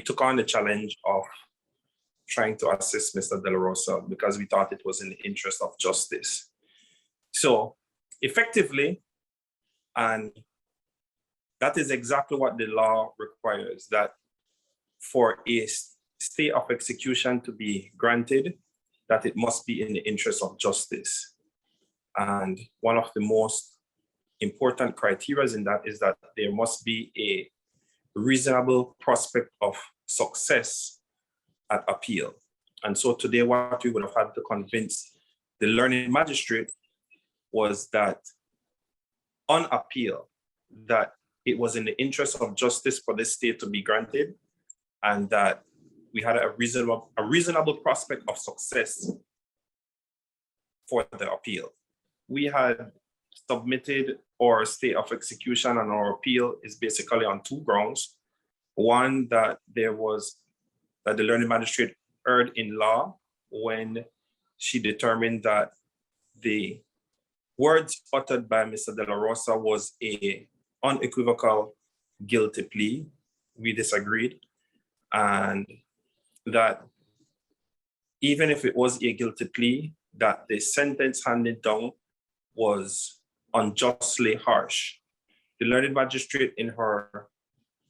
took on the challenge of trying to assist Mr. De La Rosa because we thought it was in the interest of justice. So effectively, and that is exactly what the law requires, that for a stay of execution to be granted, that it must be in the interest of justice. And one of the most important criteria in that is that there must be a reasonable prospect of success at appeal. And so today what we would have had to convince the learning magistrate was that on appeal, that it was in the interest of justice for this stay to be granted, and that we had a reasonable prospect of success for the appeal. We had submitted our stay of execution, and our appeal is basically on two grounds. One, that the learning magistrate erred in law when she determined that the words uttered by Mr. De La Rosa was a unequivocal guilty plea. We disagreed, and that even if it was a guilty plea, that the sentence handed down was unjustly harsh. The learned magistrate, in her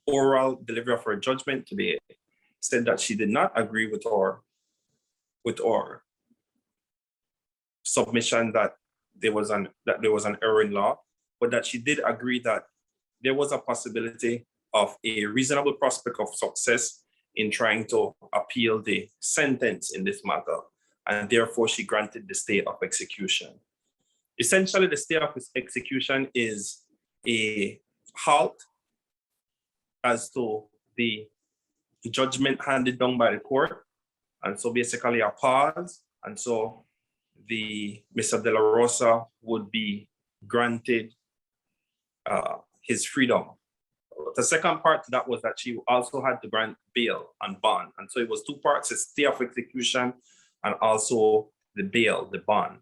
oral delivery of her judgment today, said that she did not agree with our submission that there was an error in law, but that she did agree that there was a possibility of a reasonable prospect of success in trying to appeal the sentence in this matter, and therefore she granted the stay of execution. Essentially, the stay of execution is a halt as to the judgment handed down by the court, and so basically a pause, and so Mr. De La Rosa would be granted his freedom. The second part to that was that she also had to grant bail and bond, and so it was two parts: the stay of execution and also the bail, the bond.